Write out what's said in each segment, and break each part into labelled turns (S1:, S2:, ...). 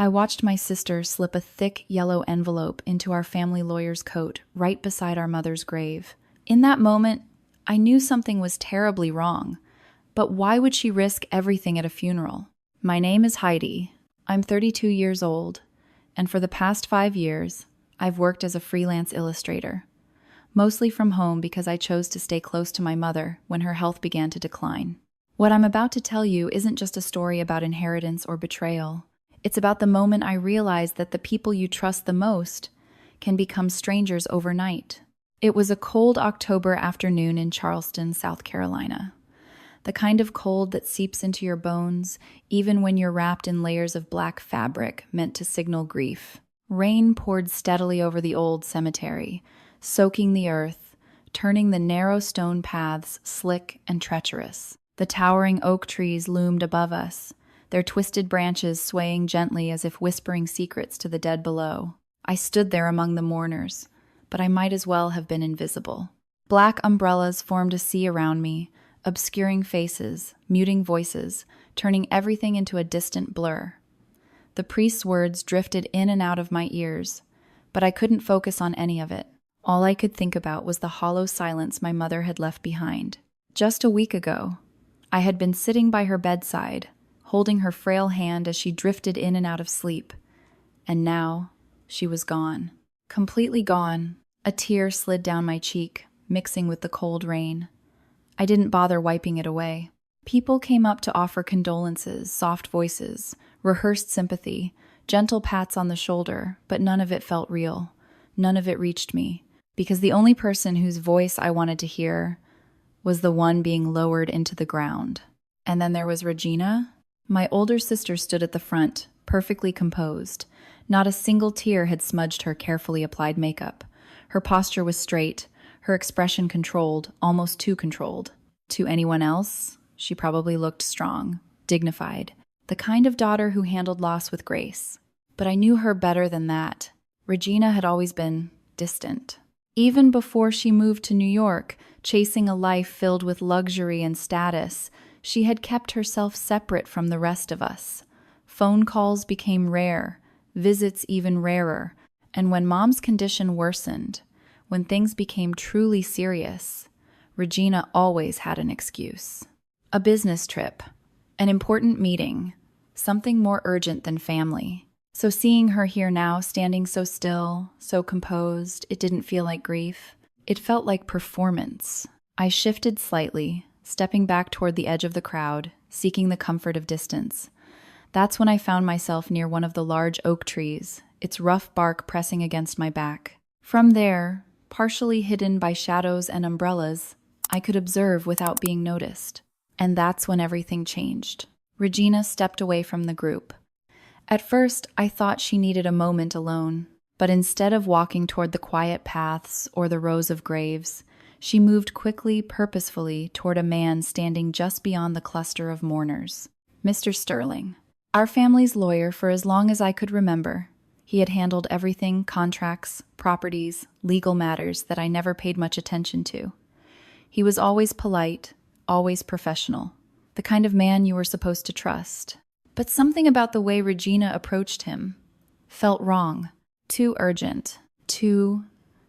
S1: I watched my sister slip a thick yellow envelope into our family lawyer's coat right beside our mother's grave. In that moment, I knew something was terribly wrong, but why would she risk everything at a funeral? My name is Heidi. I'm 32 years old, and for the past 5 years, I've worked as a freelance illustrator, mostly from home because I chose to stay close to my mother when her health began to decline. What I'm about to tell you isn't just a story about inheritance or betrayal. It's about the moment I realized that the people you trust the most can become strangers overnight. It was a cold October afternoon in Charleston, South Carolina. The kind of cold that seeps into your bones, even when you're wrapped in layers of black fabric meant to signal grief. Rain poured steadily over the old cemetery, soaking the earth, turning the narrow stone paths slick and treacherous. The towering oak trees loomed above us, their twisted branches swaying gently as if whispering secrets to the dead below. I stood there among the mourners, but I might as well have been invisible. Black umbrellas formed a sea around me, obscuring faces, muting voices, turning everything into a distant blur. The priest's words drifted in and out of my ears, but I couldn't focus on any of it. All I could think about was the hollow silence my mother had left behind. Just a week ago, I had been sitting by her bedside, holding her frail hand as she drifted in and out of sleep. And now, she was gone. Completely gone. A tear slid down my cheek, mixing with the cold rain. I didn't bother wiping it away. People came up to offer condolences, soft voices, rehearsed sympathy, gentle pats on the shoulder, but none of it felt real. None of it reached me, because the only person whose voice I wanted to hear was the one being lowered into the ground. And then there was Regina. My older sister stood at the front, perfectly composed. Not a single tear had smudged her carefully applied makeup. Her posture was straight, her expression controlled, almost too controlled. To anyone else, she probably looked strong, dignified, the kind of daughter who handled loss with grace. But I knew her better than that. Regina had always been distant. Even before she moved to New York, chasing a life filled with luxury and status, she had kept herself separate from the rest of us. Phone calls became rare, visits even rarer, and when Mom's condition worsened, when things became truly serious, Regina always had an excuse. A business trip, an important meeting, something more urgent than family. So seeing her here now, standing so still, so composed, it didn't feel like grief. It felt like performance. I shifted slightly, stepping back toward the edge of the crowd, seeking the comfort of distance. That's when I found myself near one of the large oak trees, its rough bark pressing against my back. From there, partially hidden by shadows and umbrellas, I could observe without being noticed. And that's when everything changed. Regina stepped away from the group. At first, I thought she needed a moment alone, but instead of walking toward the quiet paths or the rows of graves, she moved quickly, purposefully toward a man standing just beyond the cluster of mourners. Mr. Sterling, our family's lawyer for as long as I could remember. He had handled everything, contracts, properties, legal matters that I never paid much attention to. He was always polite, always professional, the kind of man you were supposed to trust. But something about the way Regina approached him felt wrong, too urgent, too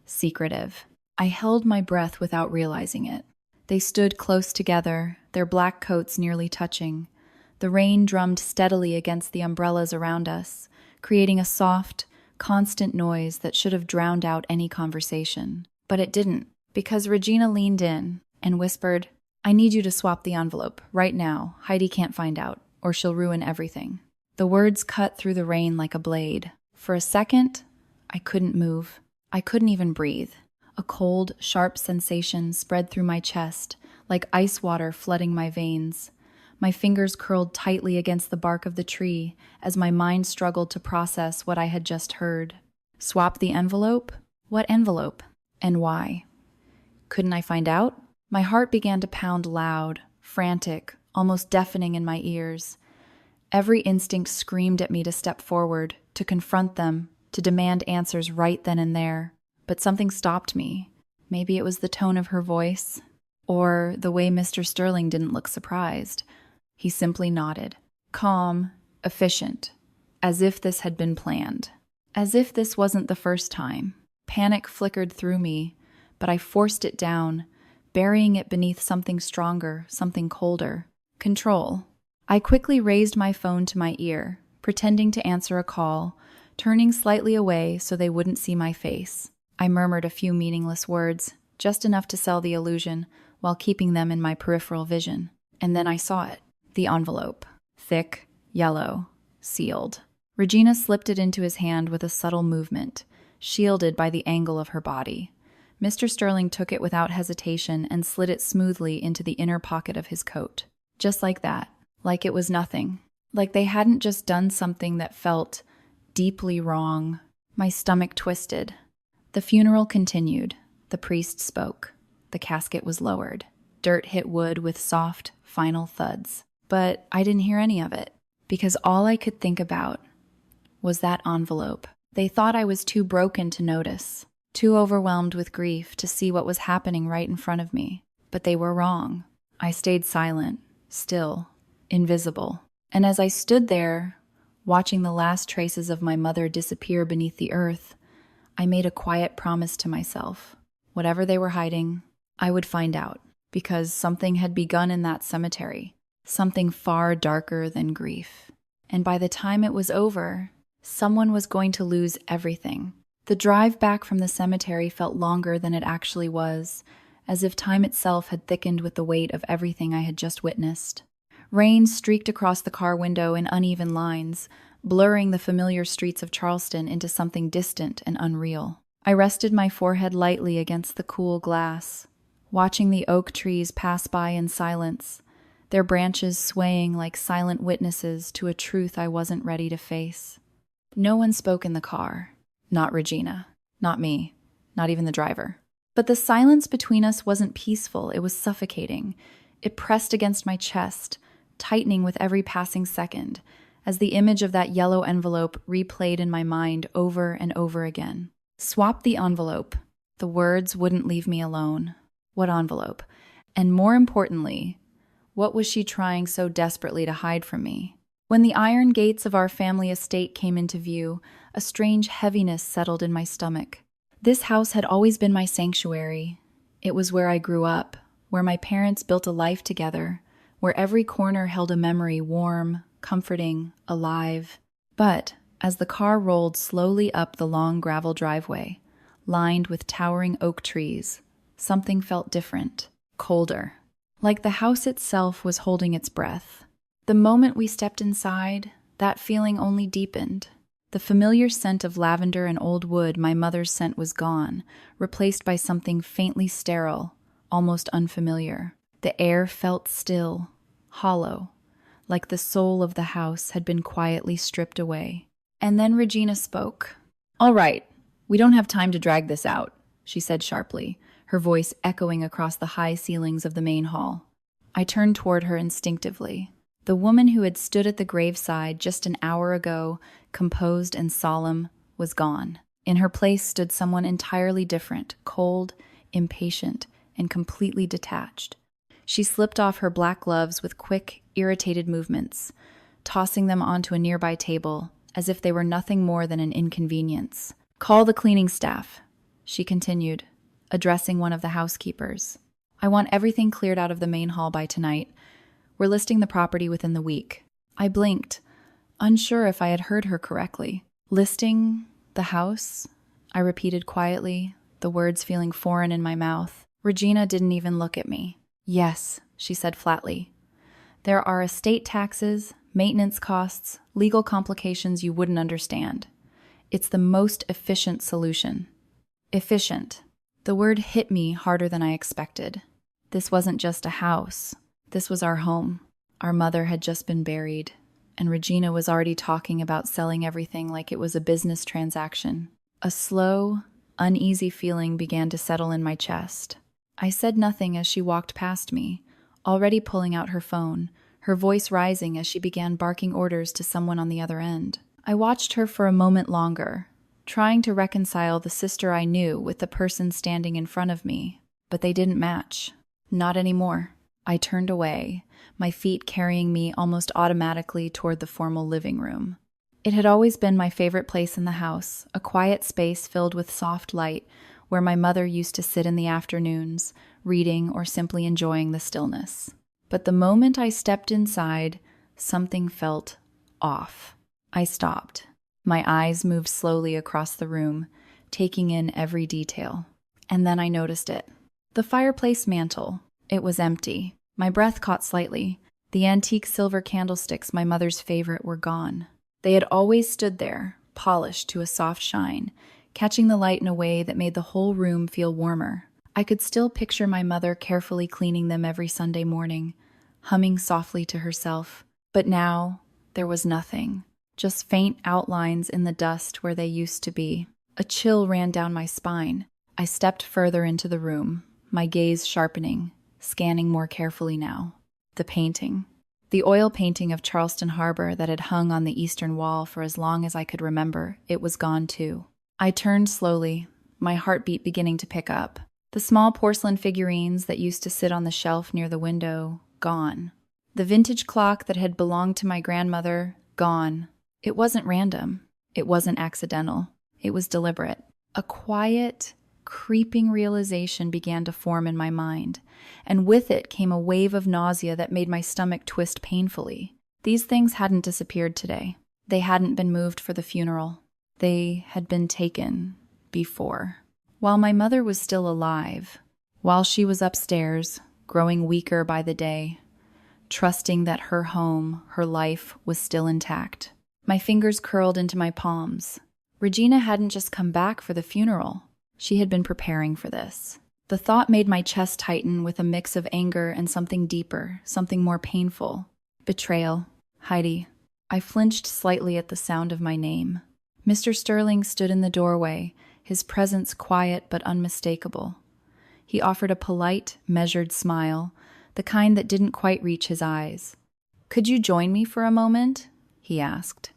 S1: secretive. I held my breath without realizing it. They stood close together, their black coats nearly touching. The rain drummed steadily against the umbrellas around us, creating a soft, constant noise that should have drowned out any conversation. But it didn't, because Regina leaned in and whispered, "I need you to swap the envelope, right now. Heidi can't find out, or she'll ruin everything." The words cut through the rain like a blade. For a second, I couldn't move. I couldn't even breathe. A cold, sharp sensation spread through my chest, like ice water flooding my veins. My fingers curled tightly against the bark of the tree as my mind struggled to process what I had just heard. Swap the envelope? What envelope? And why? Couldn't I find out? My heart began to pound loud, frantic, almost deafening in my ears. Every instinct screamed at me to step forward, to confront them, to demand answers right then and there. But something stopped me. Maybe it was the tone of her voice, or the way Mr. Sterling didn't look surprised. He simply nodded. Calm, efficient, as if this had been planned. As if this wasn't the first time. Panic flickered through me, but I forced it down, burying it beneath something stronger, something colder. Control. I quickly raised my phone to my ear, pretending to answer a call, turning slightly away so they wouldn't see my face. I murmured a few meaningless words, just enough to sell the illusion, while keeping them in my peripheral vision. And then I saw it. The envelope. Thick, yellow, sealed. Regina slipped it into his hand with a subtle movement, shielded by the angle of her body. Mr. Sterling took it without hesitation and slid it smoothly into the inner pocket of his coat. Just like that. Like it was nothing. Like they hadn't just done something that felt deeply wrong. My stomach twisted. The funeral continued. The priest spoke. The casket was lowered. Dirt hit wood with soft, final thuds. But I didn't hear any of it, because all I could think about was that envelope. They thought I was too broken to notice, too overwhelmed with grief to see what was happening right in front of me. But they were wrong. I stayed silent, still, invisible. And as I stood there, watching the last traces of my mother disappear beneath the earth, I made a quiet promise to myself. Whatever they were hiding, I would find out, because something had begun in that cemetery, something far darker than grief. And by the time it was over, someone was going to lose everything. The drive back from the cemetery felt longer than it actually was, as if time itself had thickened with the weight of everything I had just witnessed. Rain streaked across the car window in uneven lines, blurring the familiar streets of Charleston into something distant and unreal. I rested my forehead lightly against the cool glass, watching the oak trees pass by in silence, their branches swaying like silent witnesses to a truth I wasn't ready to face. No one spoke in the car. Not Regina. Not me. Not even the driver. But the silence between us wasn't peaceful, it was suffocating. It pressed against my chest, tightening with every passing second, as the image of that yellow envelope replayed in my mind over and over again. Swap the envelope. The words wouldn't leave me alone. What envelope? And more importantly, what was she trying so desperately to hide from me? When the iron gates of our family estate came into view, a strange heaviness settled in my stomach. This house had always been my sanctuary. It was where I grew up, where my parents built a life together, where every corner held a memory warm, comforting, alive. But as the car rolled slowly up the long gravel driveway, lined with towering oak trees, something felt different, colder, like the house itself was holding its breath. The moment we stepped inside, that feeling only deepened. The familiar scent of lavender and old wood my mother's scent was gone, replaced by something faintly sterile, almost unfamiliar. The air felt still, hollow, like the soul of the house had been quietly stripped away. And then Regina spoke. "All right, we don't have time to drag this out," she said sharply, her voice echoing across the high ceilings of the main hall. I turned toward her instinctively. The woman who had stood at the graveside just an hour ago, composed and solemn, was gone. In her place stood someone entirely different, cold, impatient, and completely detached. She slipped off her black gloves with quick, irritated movements, tossing them onto a nearby table, as if they were nothing more than an inconvenience. "Call the cleaning staff," she continued, addressing one of the housekeepers. "I want everything cleared out of the main hall by tonight. We're listing the property within the week." I blinked, unsure if I had heard her correctly. "Listing the house?" I repeated quietly, the words feeling foreign in my mouth. Regina didn't even look at me. "Yes," she said flatly. "There are estate taxes, maintenance costs, legal complications you wouldn't understand. It's the most efficient solution." Efficient. The word hit me harder than I expected. This wasn't just a house. This was our home. Our mother had just been buried, and Regina was already talking about selling everything like it was a business transaction. A slow, uneasy feeling began to settle in my chest. I said nothing as she walked past me, already pulling out her phone, her voice rising as she began barking orders to someone on the other end. I watched her for a moment longer, trying to reconcile the sister I knew with the person standing in front of me, but they didn't match. Not anymore. I turned away, my feet carrying me almost automatically toward the formal living room. It had always been my favorite place in the house, a quiet space filled with soft light where my mother used to sit in the afternoons, reading or simply enjoying the stillness. But the moment I stepped inside, something felt off. I stopped. My eyes moved slowly across the room, taking in every detail. And then I noticed it. The fireplace mantel. It was empty. My breath caught slightly. The antique silver candlesticks, my mother's favorite, were gone. They had always stood there, polished to a soft shine, catching the light in a way that made the whole room feel warmer. I could still picture my mother carefully cleaning them every Sunday morning, humming softly to herself. But now, there was nothing, just faint outlines in the dust where they used to be. A chill ran down my spine. I stepped further into the room, my gaze sharpening, scanning more carefully now. The painting. The oil painting of Charleston Harbor that had hung on the eastern wall for as long as I could remember, it was gone too. I turned slowly, my heartbeat beginning to pick up. The small porcelain figurines that used to sit on the shelf near the window, gone. The vintage clock that had belonged to my grandmother, gone. It wasn't random. It wasn't accidental. It was deliberate. A quiet, creeping realization began to form in my mind, and with it came a wave of nausea that made my stomach twist painfully. These things hadn't disappeared today. They hadn't been moved for the funeral. They had been taken before. While my mother was still alive, while she was upstairs, growing weaker by the day, trusting that her home, her life, was still intact. My fingers curled into my palms. Regina hadn't just come back for the funeral. She had been preparing for this. The thought made my chest tighten with a mix of anger and something deeper, something more painful. Betrayal. Heidi. I flinched slightly at the sound of my name. Mr. Sterling stood in the doorway, his presence quiet but unmistakable. He offered a polite, measured smile, the kind that didn't quite reach his eyes. "Could you join me for a moment?" he asked.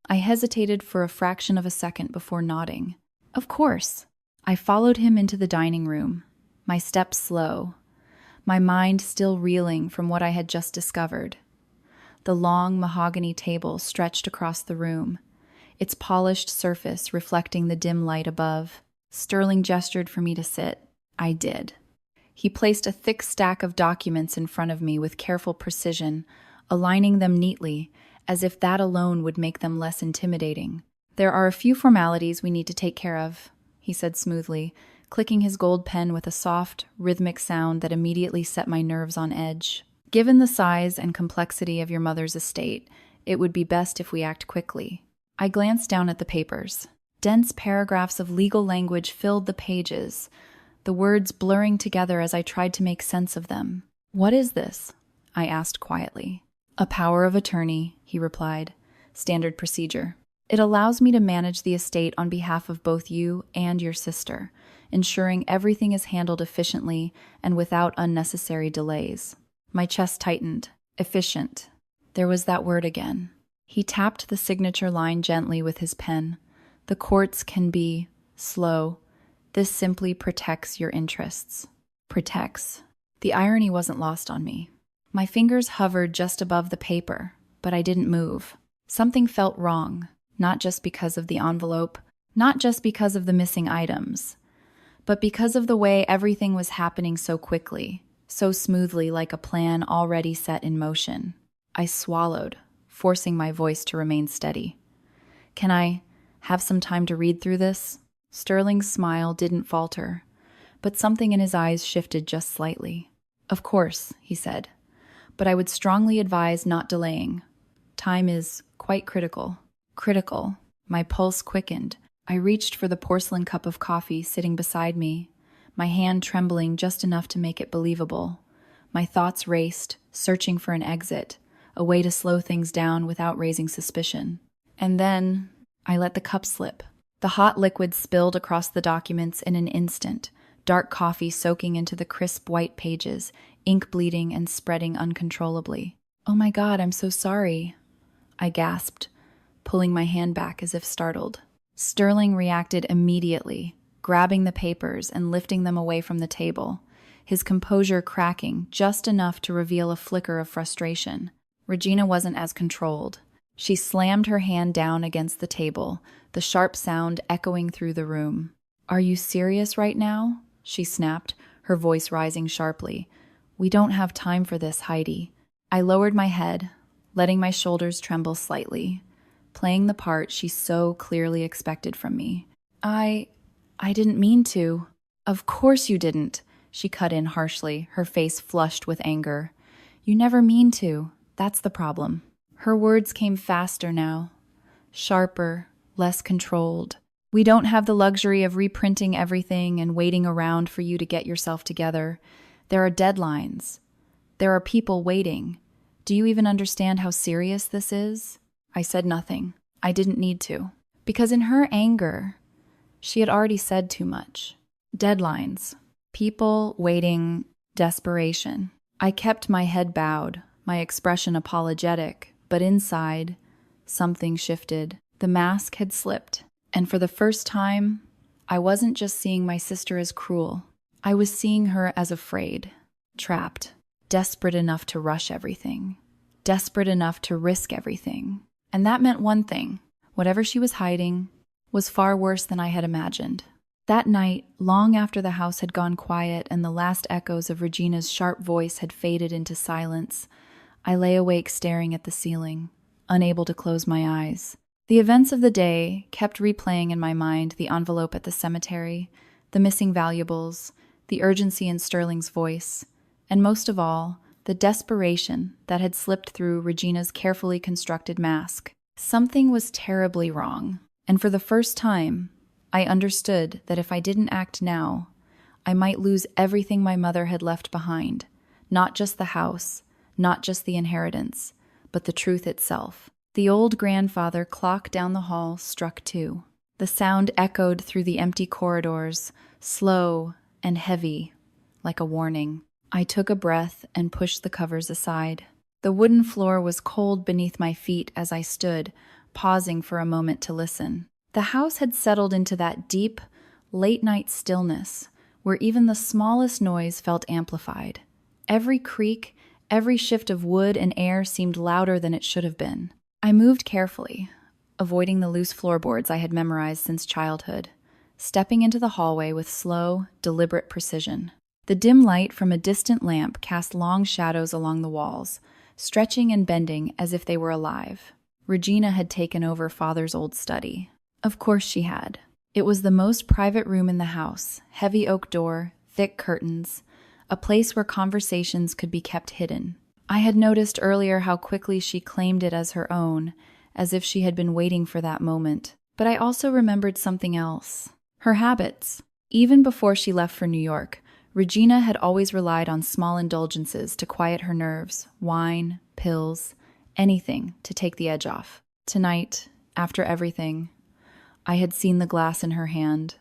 S1: I hesitated for a fraction of a second before nodding. Of course. I followed him into the dining room, my steps slow, my mind still reeling from what I had just discovered. The long mahogany table stretched across the room, its polished surface reflecting the dim light above. Sterling gestured for me to sit. I did. He placed a thick stack of documents in front of me with careful precision, aligning them neatly, as if that alone would make them less intimidating. "There are a few formalities we need to take care of," he said smoothly, clicking his gold pen with a soft, rhythmic sound that immediately set my nerves on edge. "Given the size and complexity of your mother's estate, it would be best if we act quickly." I glanced down at the papers. Dense paragraphs of legal language filled the pages, the words blurring together as I tried to make sense of them. "What is this?" I asked quietly. "A power of attorney," he replied. "Standard procedure. It allows me to manage the estate on behalf of both you and your sister, ensuring everything is handled efficiently and without unnecessary delays." My chest tightened. Efficient. There was that word again. He tapped the signature line gently with his pen. "The courts can be slow. This simply protects your interests." Protects. The irony wasn't lost on me. My fingers hovered just above the paper, but I didn't move. Something felt wrong. Not just because of the envelope, not just because of the missing items, but because of the way everything was happening so quickly, so smoothly, like a plan already set in motion. I swallowed, forcing my voice to remain steady. "Can I have some time to read through this?" Sterling's smile didn't falter, but something in his eyes shifted just slightly. "Of course," he said, "but I would strongly advise not delaying. Time is quite critical." Critical. My pulse quickened. I reached for the porcelain cup of coffee sitting beside me, my hand trembling just enough to make it believable. My thoughts raced, searching for an exit, a way to slow things down without raising suspicion. And then I let the cup slip. The hot liquid spilled across the documents in an instant, dark coffee soaking into the crisp white pages, ink bleeding and spreading uncontrollably. "Oh my God, I'm so sorry," I gasped, pulling my hand back as if startled. Sterling reacted immediately, grabbing the papers and lifting them away from the table, his composure cracking just enough to reveal a flicker of frustration. Regina wasn't as controlled. She slammed her hand down against the table, the sharp sound echoing through the room. "Are you serious right now?" she snapped, her voice rising sharply. "We don't have time for this, Heidi." I lowered my head, letting my shoulders tremble slightly, playing the part she so clearly expected from me. I didn't mean to." "Of course you didn't," she cut in harshly, her face flushed with anger. "You never mean to. That's the problem." Her words came faster now, sharper, less controlled. "We don't have the luxury of reprinting everything and waiting around for you to get yourself together. There are deadlines. There are people waiting. Do you even understand how serious this is?" I said nothing. I didn't need to. Because in her anger, she had already said too much. Deadlines. People waiting. Desperation. I kept my head bowed, my expression apologetic, but inside, something shifted. The mask had slipped, and for the first time, I wasn't just seeing my sister as cruel. I was seeing her as afraid, trapped, desperate enough to rush everything, desperate enough to risk everything. And that meant one thing: whatever she was hiding was far worse than I had imagined. That night, long after the house had gone quiet and the last echoes of Regina's sharp voice had faded into silence, I lay awake staring at the ceiling, unable to close my eyes. The events of the day kept replaying in my mind: the envelope at the cemetery, the missing valuables, the urgency in Sterling's voice, and most of all, the desperation that had slipped through Regina's carefully constructed mask. Something was terribly wrong, and for the first time, I understood that if I didn't act now, I might lose everything my mother had left behind. Not just the house, not just the inheritance, but the truth itself. The old grandfather clock down the hall struck 2. The sound echoed through the empty corridors, slow and heavy, like a warning. I took a breath and pushed the covers aside. The wooden floor was cold beneath my feet as I stood, pausing for a moment to listen. The house had settled into that deep, late-night stillness where even the smallest noise felt amplified. Every creak, every shift of wood and air seemed louder than it should have been. I moved carefully, avoiding the loose floorboards I had memorized since childhood, stepping into the hallway with slow, deliberate precision. The dim light from a distant lamp cast long shadows along the walls, stretching and bending as if they were alive. Regina had taken over Father's old study. Of course she had. It was the most private room in the house, heavy oak door, thick curtains, a place where conversations could be kept hidden. I had noticed earlier how quickly she claimed it as her own, as if she had been waiting for that moment. But I also remembered something else. Her habits. Even before she left for New York, Regina had always relied on small indulgences to quiet her nerves: wine, pills, anything to take the edge off. Tonight, after everything, I had seen the glass in her hand,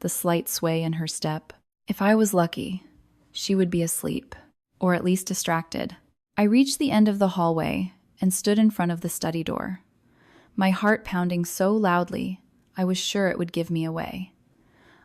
S1: the slight sway in her step. If I was lucky, she would be asleep, or at least distracted. I reached the end of the hallway and stood in front of the study door, my heart pounding so loudly I was sure it would give me away.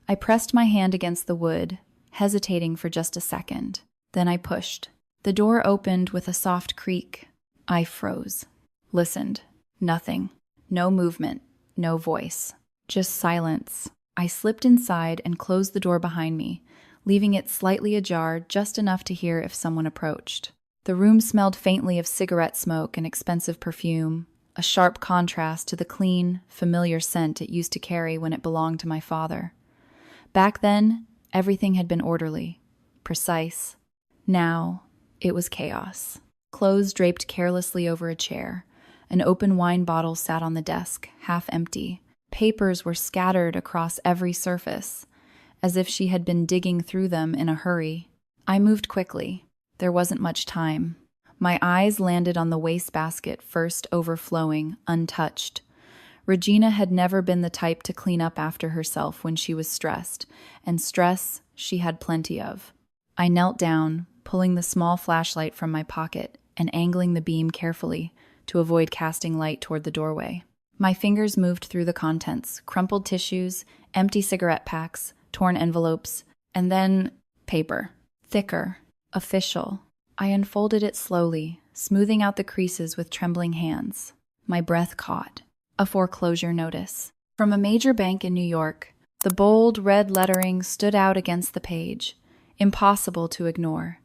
S1: I pressed my hand against the wood, hesitating for just a second. Then I pushed. The door opened with a soft creak. I froze. Listened. Nothing. No movement. No voice. Just silence. I slipped inside and closed the door behind me, leaving it slightly ajar, just enough to hear if someone approached. The room smelled faintly of cigarette smoke and expensive perfume, a sharp contrast to the clean, familiar scent it used to carry when it belonged to my father. Back then, everything had been orderly, precise. Now, it was chaos. Clothes draped carelessly over a chair. An open wine bottle sat on the desk, half empty. Papers were scattered across every surface, as if she had been digging through them in a hurry. I moved quickly. There wasn't much time. My eyes landed on the wastebasket, first overflowing, untouched. Regina had never been the type to clean up after herself when she was stressed, and stress she had plenty of. I knelt down, pulling the small flashlight from my pocket and angling the beam carefully to avoid casting light toward the doorway. My fingers moved through the contents: crumpled tissues, empty cigarette packs, torn envelopes, and then paper. Thicker, official. I unfolded it slowly, smoothing out the creases with trembling hands. My breath caught. A foreclosure notice. From a major bank in New York, the bold red lettering stood out against the page, impossible to ignore.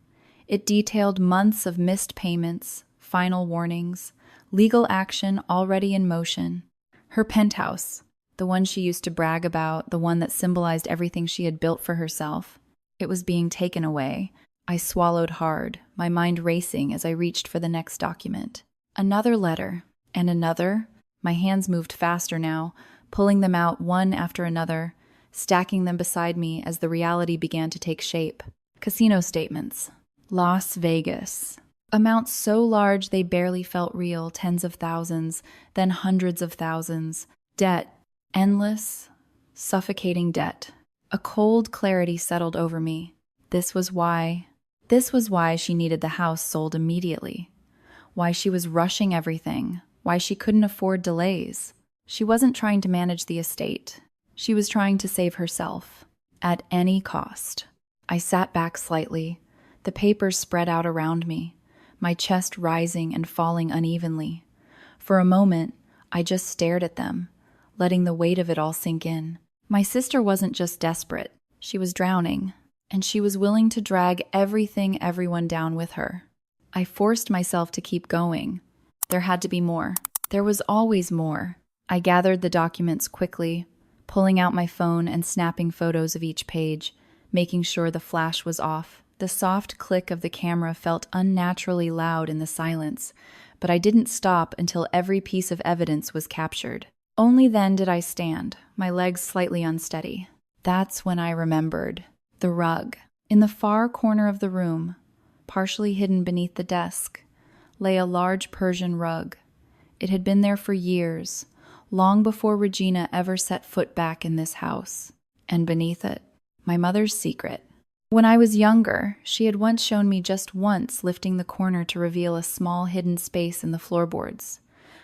S1: It detailed months of missed payments, final warnings, legal action already in motion. Her penthouse, the one she used to brag about, the one that symbolized everything she had built for herself, it was being taken away. I swallowed hard, my mind racing as I reached for the next document. Another letter, and another. My hands moved faster now, pulling them out one after another, stacking them beside me as the reality began to take shape. Casino statements. Las Vegas. Amounts so large they barely felt real, tens of thousands, then hundreds of thousands. Debt. Endless, suffocating debt. A cold clarity settled over me. This was why she needed the house sold immediately. Why she was rushing everything. Why she couldn't afford delays. She wasn't trying to manage the estate. She was trying to save herself. At any cost. I sat back slightly. The papers spread out around me, my chest rising and falling unevenly. For a moment, I just stared at them, letting the weight of it all sink in. My sister wasn't just desperate. She was drowning, and she was willing to drag everyone down with her. I forced myself to keep going. There had to be more. There was always more. I gathered the documents quickly, pulling out my phone and snapping photos of each page, making sure the flash was off. The soft click of the camera felt unnaturally loud in the silence, but I didn't stop until every piece of evidence was captured. Only then did I stand, my legs slightly unsteady. That's when I remembered. The rug. In the far corner of the room, partially hidden beneath the desk, lay a large Persian rug. It had been there for years, long before Regina ever set foot back in this house. And beneath it, my mother's secret. When I was younger, she had once shown me just once lifting the corner to reveal a small hidden space in the floorboards,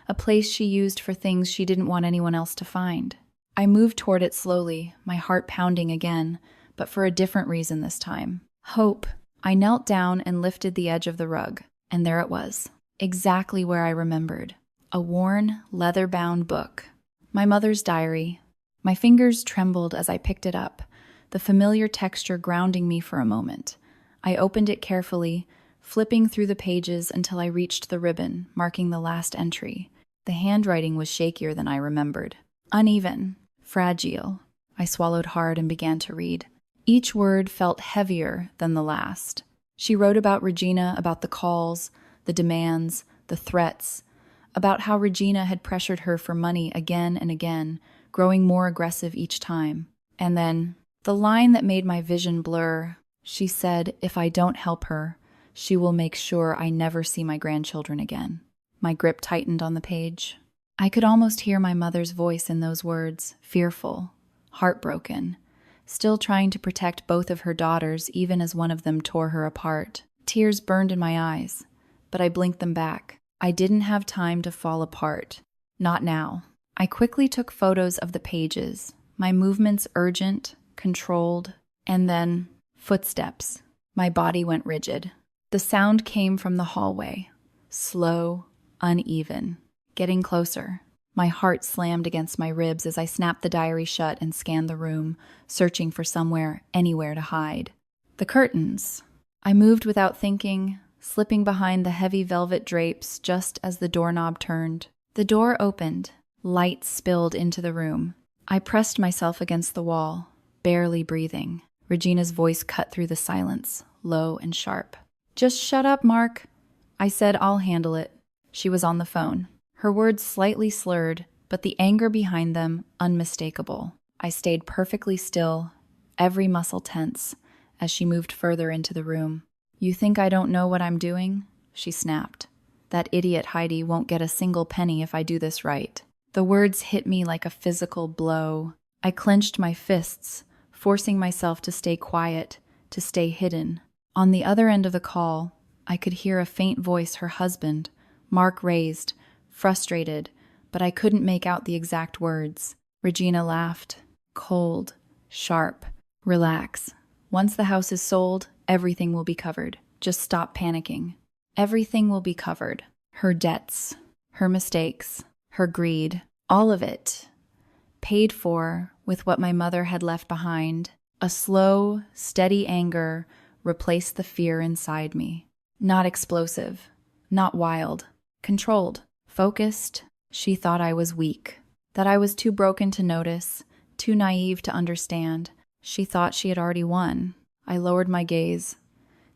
S1: a place she used for things she didn't want anyone else to find. I moved toward it slowly, my heart pounding again, but for a different reason this time. Hope. I knelt down and lifted the edge of the rug, and there it was, exactly where I remembered. A worn, leather-bound book. My mother's diary. My fingers trembled as I picked it up, the familiar texture grounding me for a moment. I opened it carefully, flipping through the pages until I reached the ribbon, marking the last entry. The handwriting was shakier than I remembered. Uneven, fragile. I swallowed hard and began to read. Each word felt heavier than the last. She wrote about Regina, about the calls, the demands, the threats, about how Regina had pressured her for money again and again, growing more aggressive each time. And then, the line that made my vision blur, she said, if I don't help her, she will make sure I never see my grandchildren again. My grip tightened on the page. I could almost hear my mother's voice in those words, fearful, heartbroken, still trying to protect both of her daughters even as one of them tore her apart. Tears burned in my eyes, but I blinked them back. I didn't have time to fall apart. Not now. I quickly took photos of the pages, my movements urgent, controlled, and then footsteps. My body went rigid. The sound came from the hallway, slow, uneven, getting closer. My heart slammed against my ribs as I snapped the diary shut and scanned the room, searching for somewhere, anywhere to hide. The curtains. I moved without thinking, slipping behind the heavy velvet drapes just as the doorknob turned. The door opened. Light spilled into the room. I pressed myself against the wall, barely breathing. Regina's voice cut through the silence, low and sharp. "Just shut up, Mark." I said, "I'll handle it." She was on the phone. Her words slightly slurred, but the anger behind them unmistakable. I stayed perfectly still, every muscle tense, as she moved further into the room. "You think I don't know what I'm doing?" she snapped. "That idiot Heidi won't get a single penny if I do this right." The words hit me like a physical blow. I clenched my fists, forcing myself to stay quiet, to stay hidden. On the other end of the call, I could hear a faint voice her husband, Mark, raised, frustrated, but I couldn't make out the exact words. Regina laughed, cold, sharp. "Relax. Once the house is sold, everything will be covered. Just stop panicking. Everything will be covered. Her debts, Her mistakes, her greed, all of it, paid for with what my mother had left behind. A slow, steady anger replaced the fear inside me. Not explosive, not wild, controlled, focused. She thought I was weak, that I was too broken to notice, too naive to understand. She thought she had already won. I lowered my gaze,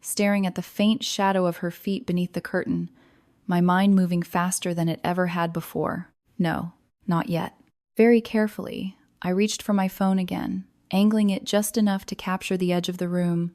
S1: staring at the faint shadow of her feet beneath the curtain, my mind moving faster than it ever had before. No, not yet. Very carefully, I reached for my phone again, angling it just enough to capture the edge of the room,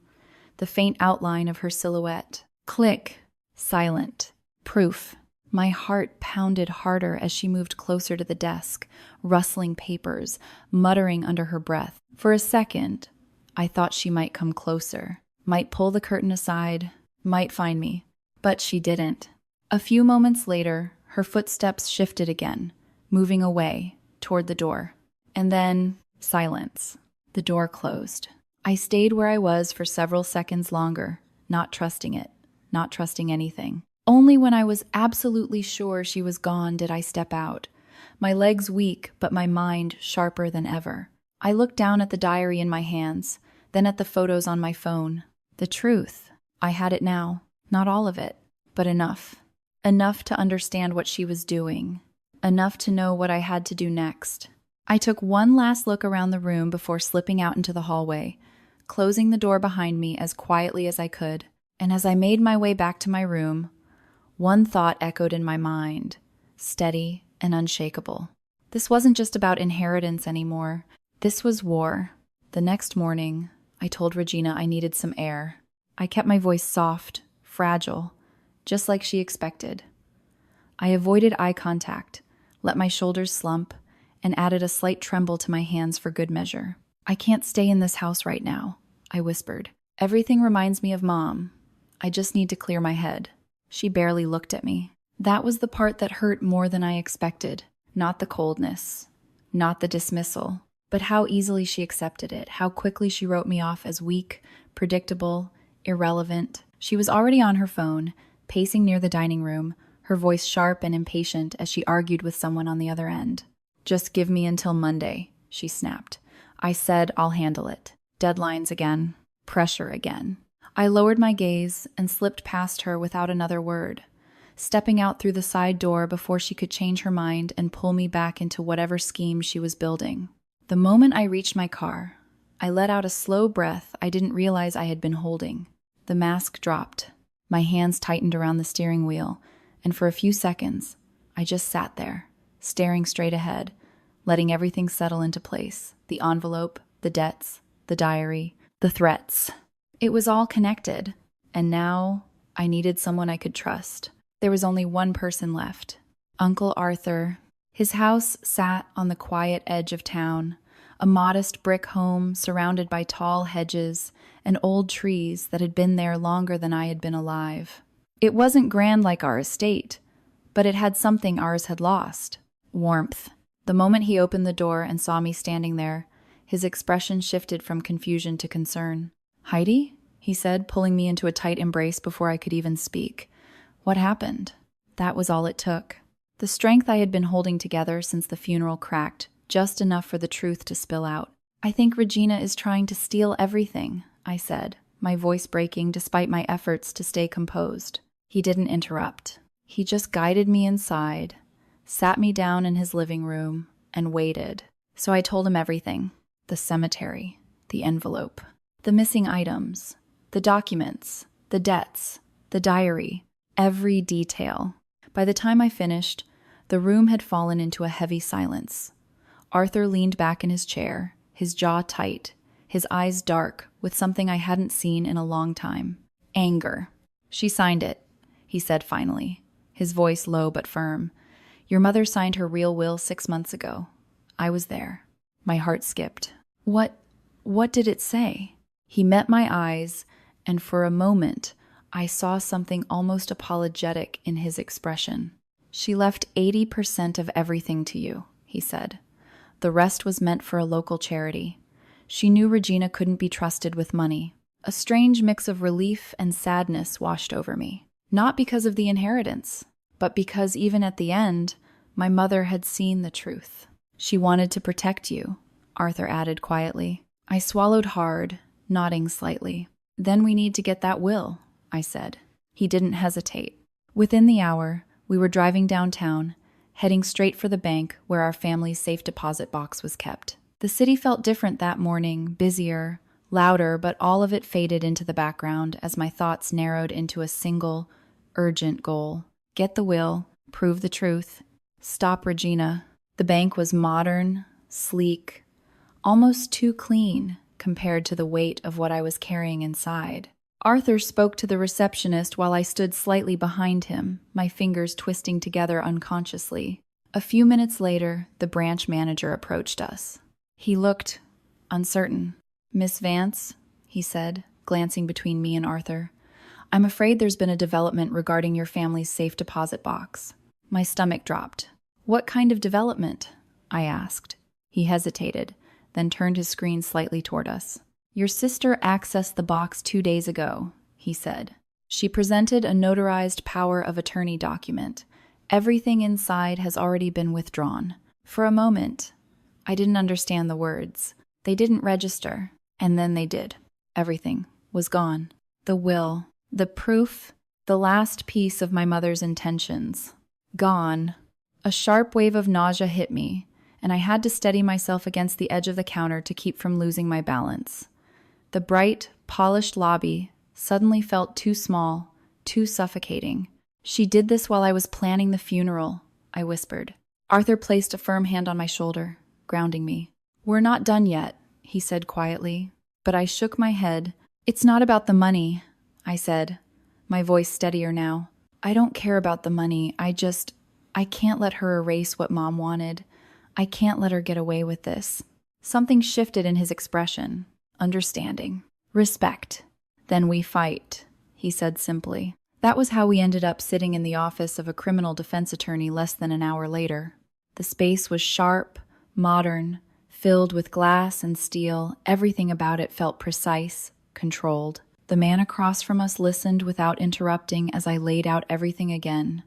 S1: the faint outline of her silhouette. Click. Silent. Proof. My heart pounded harder as she moved closer to the desk, rustling papers, muttering under her breath. For a second, I thought she might come closer, might pull the curtain aside, might find me. But she didn't. A few moments later, her footsteps shifted again, moving away, toward the door. And then, silence. The door closed. I stayed where I was for several seconds longer, not trusting it, not trusting anything. Only when I was absolutely sure she was gone did I step out, my legs weak but my mind sharper than ever. I looked down at the diary in my hands, then at the photos on my phone. The truth. I had it now. Not all of it, but enough. Enough to understand what she was doing. Enough to know what I had to do next. I took one last look around the room before slipping out into the hallway, closing the door behind me as quietly as I could. And as I made my way back to my room, one thought echoed in my mind, steady and unshakable. This wasn't just about inheritance anymore. This was war. The next morning, I told Regina I needed some air. I kept my voice soft, fragile, just like she expected. I avoided eye contact, let my shoulders slump, and added a slight tremble to my hands for good measure. I can't stay in this house right now, I whispered. Everything reminds me of Mom. I just need to clear my head. She barely looked at me. That was the part that hurt more than I expected. Not the coldness, not the dismissal, but how easily she accepted it, how quickly she wrote me off as weak, predictable, irrelevant. She was already on her phone, pacing near the dining room, her voice sharp and impatient as she argued with someone on the other end. Just give me until Monday, she snapped. I said I'll handle it. Deadlines again. Pressure again. I lowered my gaze and slipped past her without another word, stepping out through the side door before she could change her mind and pull me back into whatever scheme she was building. The moment I reached my car, I let out a slow breath I didn't realize I had been holding. The mask dropped. My hands tightened around the steering wheel, and for a few seconds, I just sat there, staring straight ahead, letting everything settle into place. The envelope, the debts, the diary, the threats. It was all connected, and now I needed someone I could trust. There was only one person left. Uncle Arthur. His house sat on the quiet edge of town, a modest brick home surrounded by tall hedges and old trees that had been there longer than I had been alive. It wasn't grand like our estate, but it had something ours had lost. Warmth. The moment he opened the door and saw me standing there, his expression shifted from confusion to concern. Heidi? He said, pulling me into a tight embrace before I could even speak. What happened? That was all it took. The strength I had been holding together since the funeral cracked, just enough for the truth to spill out. I think Regina is trying to steal everything, I said, my voice breaking despite my efforts to stay composed. He didn't interrupt. He just guided me inside, sat me down in his living room, and waited. So I told him everything. The cemetery, the envelope, the missing items, the documents, the debts, the diary, every detail. By the time I finished, the room had fallen into a heavy silence. Arthur leaned back in his chair, his jaw tight, his eyes dark with something I hadn't seen in a long time. Anger. She signed it, he said finally, his voice low but firm. Your mother signed her real will 6 months ago. I was there. My heart skipped. What did it say? He met my eyes, and for a moment, I saw something almost apologetic in his expression. She left 80% of everything to you, he said. The rest was meant for a local charity. She knew Regina couldn't be trusted with money. A strange mix of relief and sadness washed over me. Not because of the inheritance, but because even at the end, my mother had seen the truth. She wanted to protect you, Arthur added quietly. I swallowed hard, nodding slightly. Then we need to get that will, I said. He didn't hesitate. Within the hour, we were driving downtown, heading straight for the bank where our family's safe deposit box was kept. The city felt different that morning, busier, louder, but all of it faded into the background as my thoughts narrowed into a single, urgent goal. Get the will, prove the truth, stop Regina. The bank was modern, sleek, almost too clean compared to the weight of what I was carrying inside. Arthur spoke to the receptionist while I stood slightly behind him, my fingers twisting together unconsciously. A few minutes later, the branch manager approached us. He looked uncertain. Miss Vance, he said, glancing between me and Arthur, I'm afraid there's been a development regarding your family's safe deposit box. My stomach dropped. What kind of development? I asked. He hesitated, then turned his screen slightly toward us. Your sister accessed the box 2 days ago, he said. She presented a notarized power of attorney document. Everything inside has already been withdrawn. For a moment, I didn't understand the words. They didn't register, and then they did. Everything was gone. The will, the proof, the last piece of my mother's intentions. Gone. A sharp wave of nausea hit me, and I had to steady myself against the edge of the counter to keep from losing my balance. The bright, polished lobby suddenly felt too small, too suffocating. She did this while I was planning the funeral, I whispered. Arthur placed a firm hand on my shoulder, grounding me. We're not done yet, he said quietly, but I shook my head. It's not about the money, I said, my voice steadier now. I don't care about the money. I can't let her erase what Mom wanted. I can't let her get away with this. Something shifted in his expression. Understanding. Respect. Then we fight, he said simply. That was how we ended up sitting in the office of a criminal defense attorney less than an hour later. The space was sharp, modern, filled with glass and steel. Everything about it felt precise, controlled. The man across from us listened without interrupting as I laid out everything again,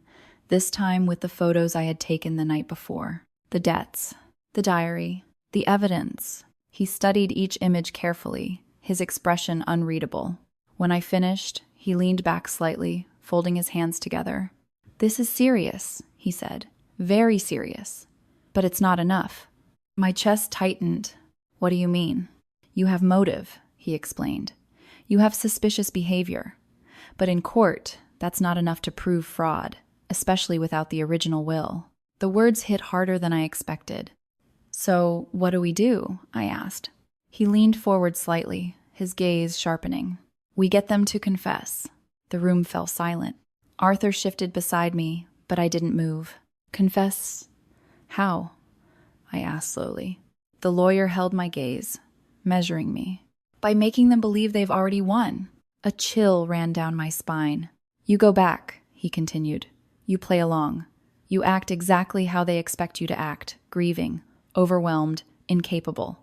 S1: this time with the photos I had taken the night before. The debts, the diary, the evidence. He studied each image carefully, his expression unreadable. When I finished, he leaned back slightly, folding his hands together. This is serious, he said. Very serious. But it's not enough. My chest tightened. What do you mean? You have motive, he explained. You have suspicious behavior. But in court, that's not enough to prove fraud, especially without the original will. The words hit harder than I expected. So, what do we do? I asked. He leaned forward slightly, his gaze sharpening. We get them to confess. The room fell silent. Arthur shifted beside me, but I didn't move. Confess? How? I asked slowly. The lawyer held my gaze, measuring me. By making them believe they've already won. A chill ran down my spine. You go back, he continued. You play along. You act exactly how they expect you to act, grieving, overwhelmed, incapable.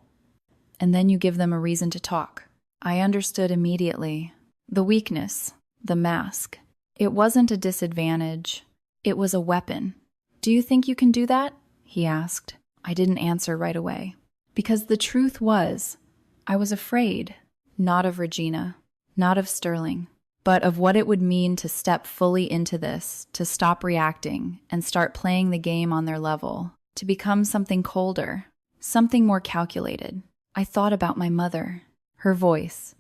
S1: And then you give them a reason to talk. I understood immediately. The weakness, the mask. It wasn't a disadvantage. It was a weapon. Do you think you can do that? He asked. I didn't answer right away. Because the truth was, I was afraid, not of Regina, not of Sterling, but of what it would mean to step fully into this, to stop reacting and start playing the game on their level, to become something colder, something more calculated. I thought about my mother, her voice,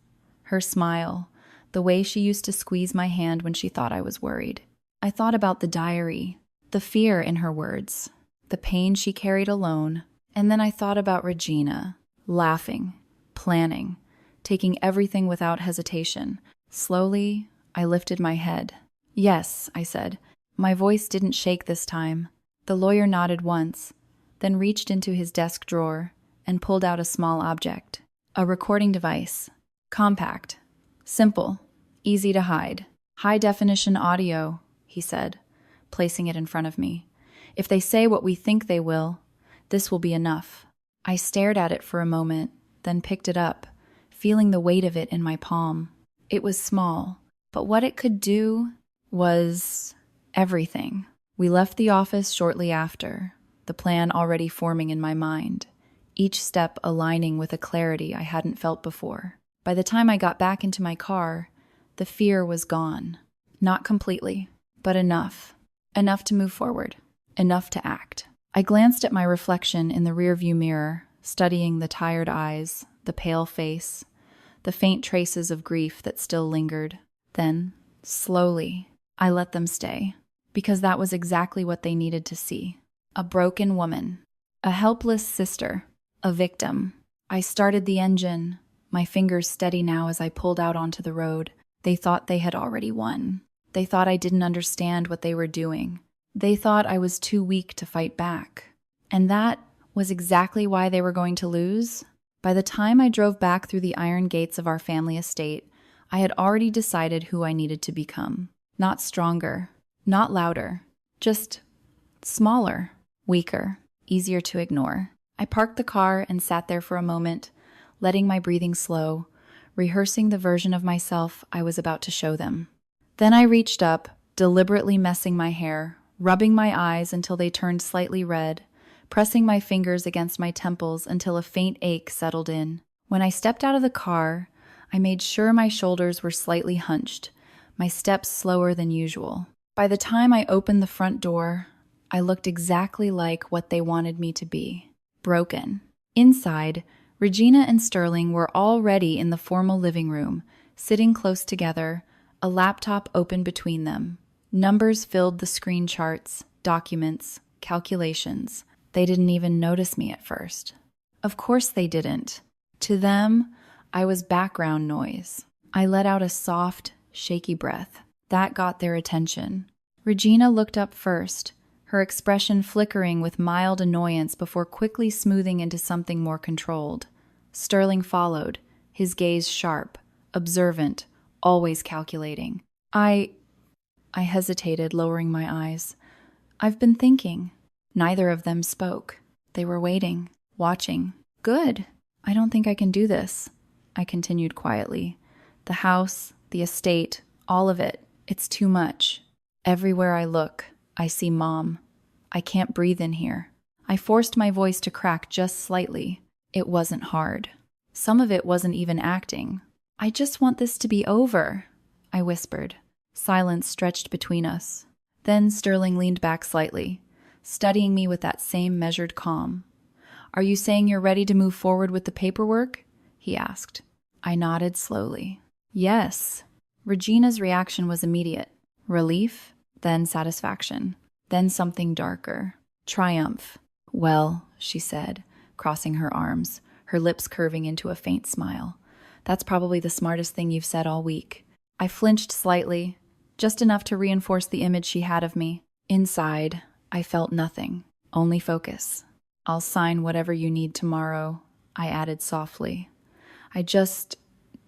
S1: her smile, the way she used to squeeze my hand when she thought I was worried. I thought about the diary, the fear in her words, the pain she carried alone, and then I thought about Regina, laughing, planning, taking everything without hesitation. Slowly, I lifted my head. Yes, I said. My voice didn't shake this time. The lawyer nodded once, then reached into his desk drawer and pulled out a small object. A recording device. Compact. Simple. Easy to hide. High-definition audio, he said, placing it in front of me. If they say what we think they will, this will be enough. I stared at it for a moment, then picked it up, feeling the weight of it in my palm. It was small, but what it could do was everything. We left the office shortly after, the plan already forming in my mind, each step aligning with a clarity I hadn't felt before. By the time I got back into my car, the fear was gone. Not completely, but enough. Enough to move forward. Enough to act. I glanced at my reflection in the rearview mirror, studying the tired eyes, the pale face, the faint traces of grief that still lingered. Then, slowly, I let them stay, because that was exactly what they needed to see. A broken woman. A helpless sister. A victim. I started the engine, my fingers steady now as I pulled out onto the road. They thought they had already won. They thought I didn't understand what they were doing. They thought I was too weak to fight back. And that was exactly why they were going to lose. By the time I drove back through the iron gates of our family estate, I had already decided who I needed to become. Not stronger, not louder, just smaller, weaker, easier to ignore. I parked the car and sat there for a moment, letting my breathing slow, rehearsing the version of myself I was about to show them. Then I reached up, deliberately messing my hair, rubbing my eyes until they turned slightly red, pressing my fingers against my temples until a faint ache settled in. When I stepped out of the car, I made sure my shoulders were slightly hunched, my steps slower than usual. By the time I opened the front door, I looked exactly like what they wanted me to be. Broken. Inside, Regina and Sterling were already in the formal living room, sitting close together, a laptop open between them. Numbers filled the screen charts, documents, calculations. They didn't even notice me at first. Of course they didn't. To them, I was background noise. I let out a soft, shaky breath. That got their attention. Regina looked up first, her expression flickering with mild annoyance before quickly smoothing into something more controlled. Sterling followed, his gaze sharp, observant, always calculating. I hesitated, lowering my eyes. I've been thinking. Neither of them spoke. They were waiting, watching. Good. I don't think I can do this, I continued quietly. The house, the estate, all of it. It's too much. Everywhere I look, I see Mom. I can't breathe in here. I forced my voice to crack just slightly. It wasn't hard. Some of it wasn't even acting. I just want this to be over, I whispered. Silence stretched between us. Then Sterling leaned back slightly, studying me with that same measured calm. Are you saying you're ready to move forward with the paperwork? He asked. I nodded slowly. Yes. Regina's reaction was immediate. Relief, then satisfaction, then something darker. Triumph. Well, she said, crossing her arms, her lips curving into a faint smile. That's probably the smartest thing you've said all week. I flinched slightly, just enough to reinforce the image she had of me. Inside, I felt nothing, only focus. I'll sign whatever you need tomorrow, I added softly. I just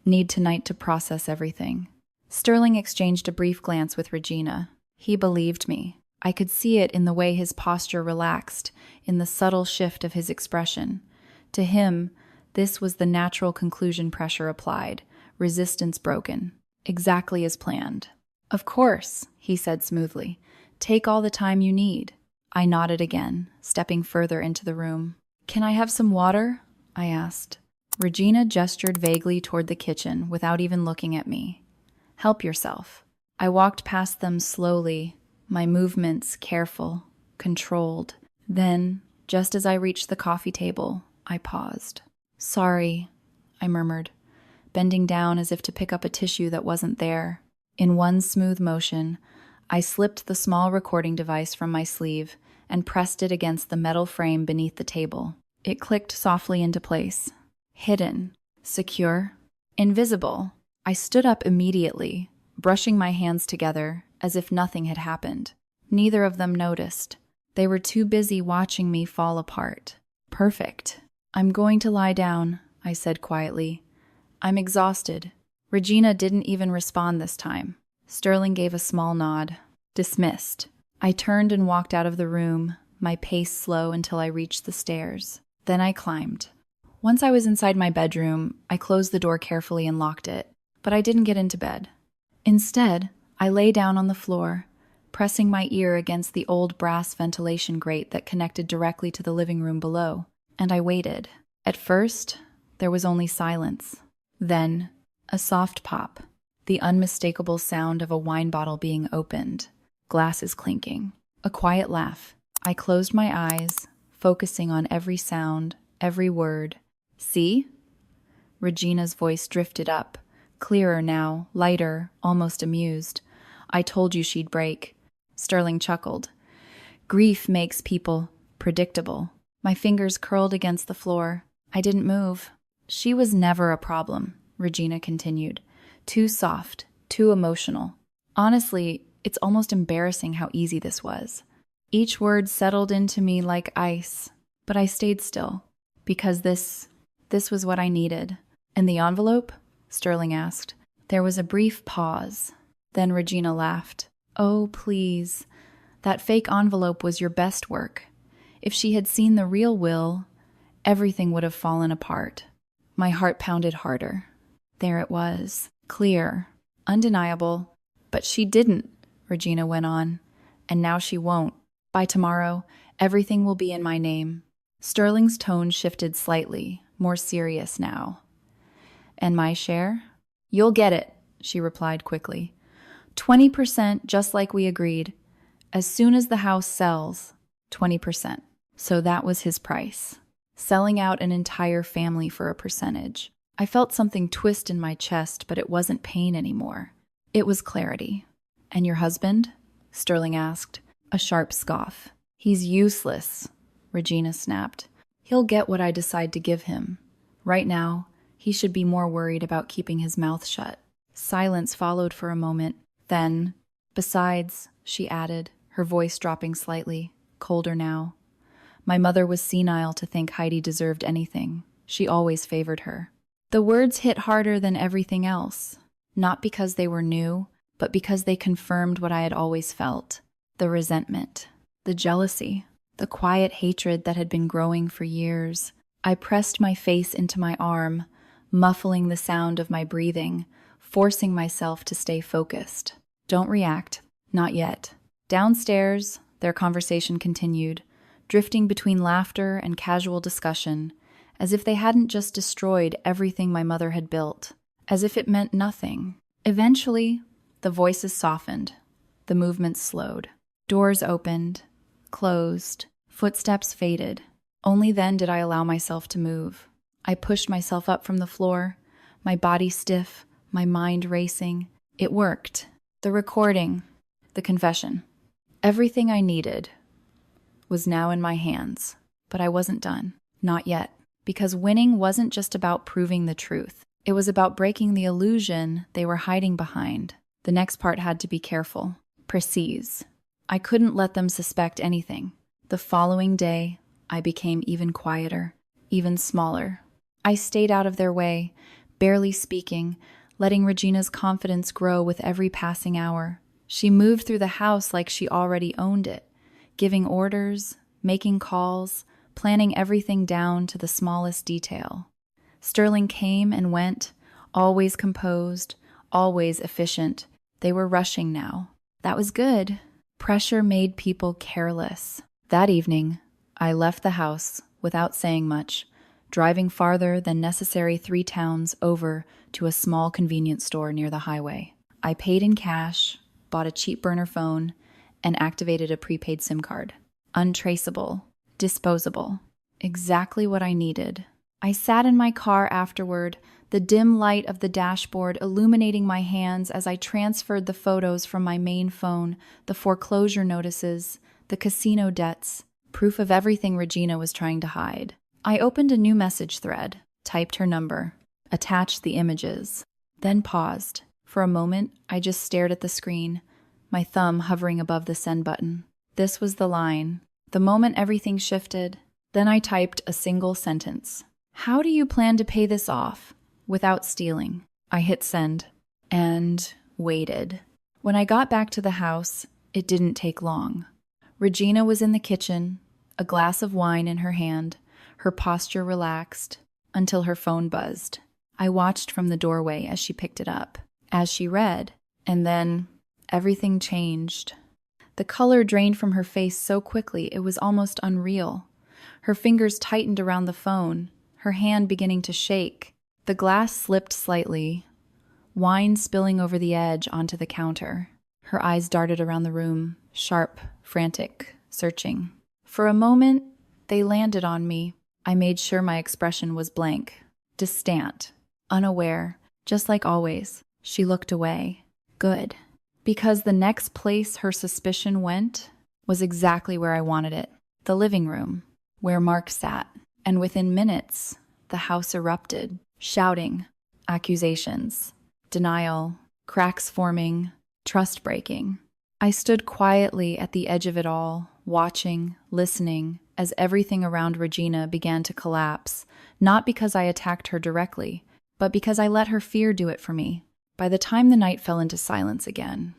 S1: need tonight to process everything. Sterling exchanged a brief glance with Regina. He believed me. I could see it in the way his posture relaxed, in the subtle shift of his expression. To him, this was the natural conclusion pressure applied, resistance broken, exactly as planned. Of course, he said smoothly. Take all the time you need. I nodded again, stepping further into the room. Can I have some water? I asked. Regina gestured vaguely toward the kitchen without even looking at me. Help yourself. I walked past them slowly, my movements careful, controlled. Then, just as I reached the coffee table, I paused. Sorry, I murmured, bending down as if to pick up a tissue that wasn't there. In one smooth motion, I slipped the small recording device from my sleeve and pressed it against the metal frame beneath the table. It clicked softly into place. Hidden, secure, invisible. I stood up immediately, brushing my hands together as if nothing had happened. Neither of them noticed. They were too busy watching me fall apart. Perfect. I'm going to lie down, I said quietly. I'm exhausted. Regina didn't even respond this time. Sterling gave a small nod. Dismissed. I turned and walked out of the room, my pace slow until I reached the stairs. Then I climbed. Once I was inside my bedroom, I closed the door carefully and locked it. But I didn't get into bed. Instead, I lay down on the floor, pressing my ear against the old brass ventilation grate that connected directly to the living room below. And I waited. At first, there was only silence. Then, a soft pop, the unmistakable sound of a wine bottle being opened, glasses clinking, a quiet laugh. I closed my eyes, focusing on every sound, every word. See? Regina's voice drifted up, clearer now, lighter, almost amused. I told you she'd break. Sterling chuckled. Grief makes people predictable. My fingers curled against the floor. I didn't move. She was never a problem, Regina continued. Too soft, too emotional. Honestly, it's almost embarrassing how easy this was. Each word settled into me like ice, but I stayed still, because this was what I needed. And the envelope? Sterling asked. There was a brief pause. Then Regina laughed. Oh, please. That fake envelope was your best work. If she had seen the real will, everything would have fallen apart. My heart pounded harder. There it was, clear, undeniable. But she didn't, Regina went on. And now she won't. By tomorrow, everything will be in my name. Sterling's tone shifted slightly, more serious now. And my share? You'll get it, she replied quickly. 20%, just like we agreed. As soon as the house sells, 20%. So that was his price. Selling out an entire family for a percentage. I felt something twist in my chest, but it wasn't pain anymore. It was clarity. And your husband? Sterling asked, a sharp scoff. He's useless, Regina snapped. He'll get what I decide to give him. Right now, he should be more worried about keeping his mouth shut. Silence followed for a moment. Then, besides, she added, her voice dropping slightly, colder now. My mother was senile to think Heidi deserved anything. She always favored her. The words hit harder than everything else, not because they were new, but because they confirmed what I had always felt. The resentment, the jealousy, the quiet hatred that had been growing for years. I pressed my face into my arm, muffling the sound of my breathing, forcing myself to stay focused. Don't react. Not yet. Downstairs, their conversation continued, drifting between laughter and casual discussion, as if they hadn't just destroyed everything my mother had built, as if it meant nothing. Eventually, the voices softened. The movements slowed. Doors opened, closed, footsteps faded. Only then did I allow myself to move. I pushed myself up from the floor, my body stiff, my mind racing. It worked. The recording, the confession. Everything I needed was now in my hands. But I wasn't done. Not yet. Because winning wasn't just about proving the truth. It was about breaking the illusion they were hiding behind. The next part had to be careful. Precise. I couldn't let them suspect anything. The following day, I became even quieter, even smaller. I stayed out of their way, barely speaking, letting Regina's confidence grow with every passing hour. She moved through the house like she already owned it, giving orders, making calls, planning everything down to the smallest detail. Sterling came and went, always composed, always efficient. They were rushing now. That was good. Pressure made people careless. That evening, I left the house without saying much, driving farther than necessary 3 towns over to a small convenience store near the highway. I paid in cash, bought a cheap burner phone, and activated a prepaid SIM card. Untraceable, disposable, exactly what I needed. I sat in my car afterward, the dim light of the dashboard illuminating my hands as I transferred the photos from my main phone, the foreclosure notices, the casino debts, proof of everything Regina was trying to hide. I opened a new message thread, typed her number, attached the images, then paused. For a moment, I just stared at the screen, my thumb hovering above the send button. This was the line. The moment everything shifted, then I typed a single sentence. How do you plan to pay this off without stealing? I hit send and waited. When I got back to the house, it didn't take long. Regina was in the kitchen, a glass of wine in her hand, her posture relaxed, until her phone buzzed. I watched from the doorway as she picked it up, as she read, and then everything changed. The color drained from her face so quickly it was almost unreal. Her fingers tightened around the phone, her hand beginning to shake. The glass slipped slightly, wine spilling over the edge onto the counter. Her eyes darted around the room, sharp, frantic, searching. For a moment, they landed on me. I made sure my expression was blank, distant, unaware, just like always. She looked away. Good. Because the next place her suspicion went was exactly where I wanted it. The living room, where Mark sat. And within minutes, the house erupted, shouting, accusations, denial, cracks forming, trust breaking. I stood quietly at the edge of it all, watching, listening, as everything around Regina began to collapse, not because I attacked her directly, but because I let her fear do it for me. By the time the night fell into silence again,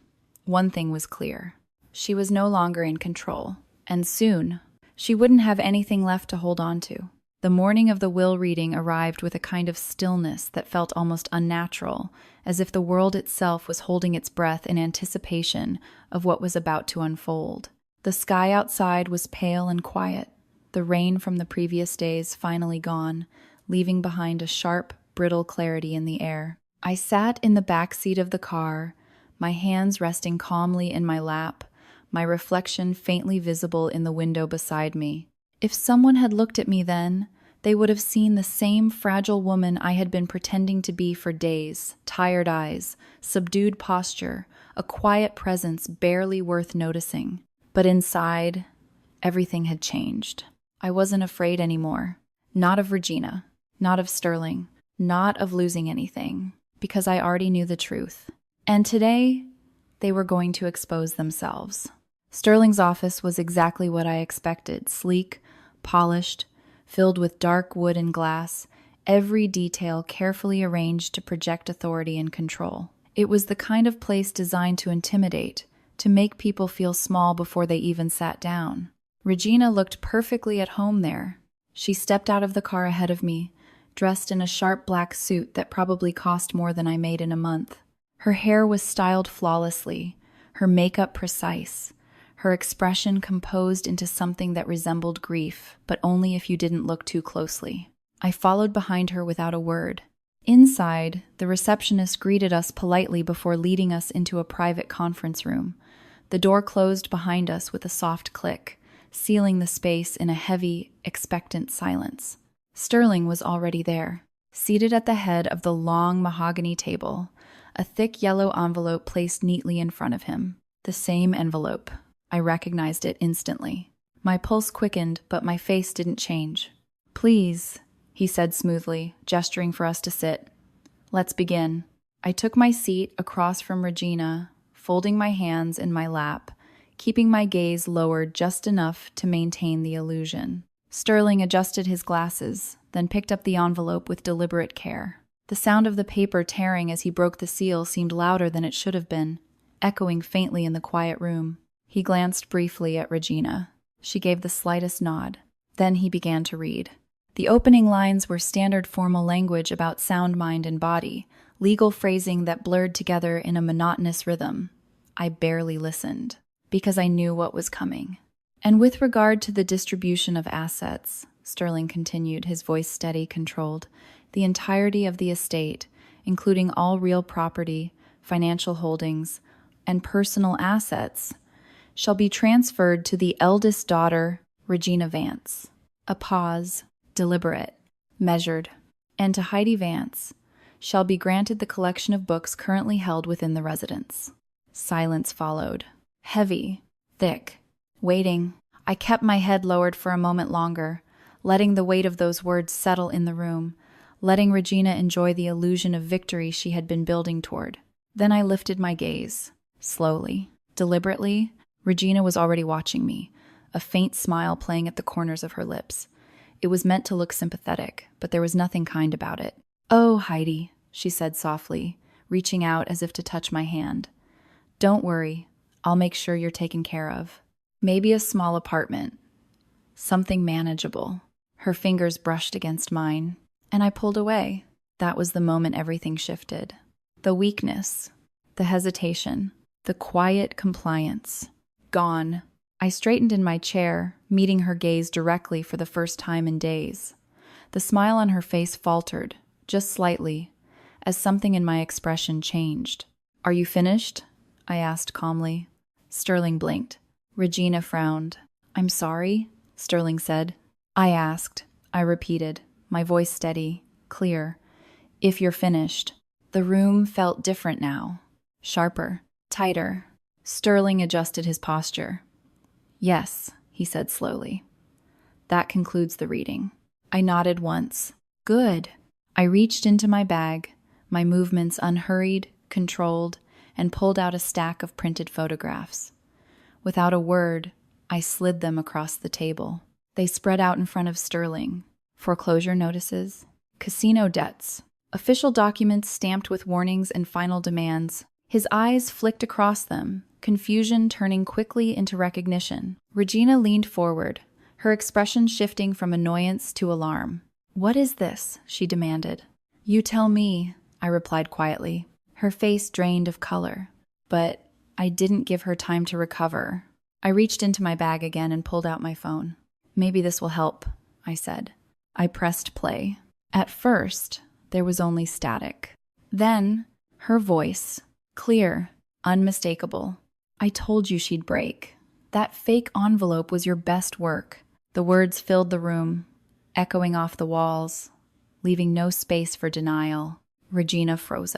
S1: one thing was clear. She was no longer in control, and soon, she wouldn't have anything left to hold on to. The morning of the will reading arrived with a kind of stillness that felt almost unnatural, as if the world itself was holding its breath in anticipation of what was about to unfold. The sky outside was pale and quiet, the rain from the previous days finally gone, leaving behind a sharp, brittle clarity in the air. I sat in the back seat of the car, my hands resting calmly in my lap, my reflection faintly visible in the window beside me. If someone had looked at me then, they would have seen the same fragile woman I had been pretending to be for days, tired eyes, subdued posture, a quiet presence barely worth noticing. But inside, everything had changed. I wasn't afraid anymore. Not of Regina, not of Sterling, not of losing anything, because I already knew the truth. And today, they were going to expose themselves. Sterling's office was exactly what I expected, sleek, polished, filled with dark wood and glass, every detail carefully arranged to project authority and control. It was the kind of place designed to intimidate, to make people feel small before they even sat down. Regina looked perfectly at home there. She stepped out of the car ahead of me, dressed in a sharp black suit that probably cost more than I made in a month. Her hair was styled flawlessly, her makeup precise, her expression composed into something that resembled grief, but only if you didn't look too closely. I followed behind her without a word. Inside, the receptionist greeted us politely before leading us into a private conference room. The door closed behind us with a soft click, sealing the space in a heavy, expectant silence. Sterling was already there, seated at the head of the long mahogany table, a thick yellow envelope placed neatly in front of him. The same envelope. I recognized it instantly. My pulse quickened, but my face didn't change. "Please," he said smoothly, gesturing for us to sit. "Let's begin." I took my seat across from Regina, folding my hands in my lap, keeping my gaze lowered just enough to maintain the illusion. Sterling adjusted his glasses, then picked up the envelope with deliberate care. The sound of the paper tearing as he broke the seal seemed louder than it should have been, echoing faintly in the quiet room. He glanced briefly at Regina. She gave the slightest nod. Then he began to read. The opening lines were standard formal language about sound mind and body, legal phrasing that blurred together in a monotonous rhythm. I barely listened, because I knew what was coming. "And with regard to the distribution of assets," Sterling continued, his voice steady, controlled, "the entirety of the estate, including all real property, financial holdings, and personal assets, shall be transferred to the eldest daughter, Regina Vance." A pause, deliberate, measured. "And to Heidi Vance shall be granted the collection of books currently held within the residence." Silence followed. Heavy, thick, waiting. I kept my head lowered for a moment longer, letting the weight of those words settle in the room, letting Regina enjoy the illusion of victory she had been building toward. Then I lifted my gaze. Slowly, deliberately, Regina was already watching me, a faint smile playing at the corners of her lips. It was meant to look sympathetic, but there was nothing kind about it. "Oh, Heidi," she said softly, reaching out as if to touch my hand. "Don't worry, I'll make sure you're taken care of. Maybe a small apartment. Something manageable." Her fingers brushed against mine, and I pulled away. That was the moment everything shifted. The weakness, the hesitation, the quiet compliance. Gone. I straightened in my chair, meeting her gaze directly for the first time in days. The smile on her face faltered, just slightly, as something in my expression changed. "Are you finished?" I asked calmly. Sterling blinked. Regina frowned. "I'm sorry," Sterling said. I repeated, my voice steady, clear. "If you're finished." The room felt different now. Sharper, tighter. Sterling adjusted his posture. "Yes," he said slowly. "That concludes the reading." I nodded once. "Good." I reached into my bag, my movements unhurried, controlled, and pulled out a stack of printed photographs. Without a word, I slid them across the table. They spread out in front of Sterling. Foreclosure notices, casino debts, official documents stamped with warnings and final demands. His eyes flicked across them, confusion turning quickly into recognition. Regina leaned forward, her expression shifting from annoyance to alarm. "What is this?" she demanded. "You tell me," I replied quietly. Her face drained of color, but I didn't give her time to recover. I reached into my bag again and pulled out my phone. "Maybe this will help," I said. I pressed play. At first, there was only static. Then, her voice, clear, unmistakable. "I told you she'd break. That fake envelope was your best work." The words filled the room, echoing off the walls, leaving no space for denial. Regina froze.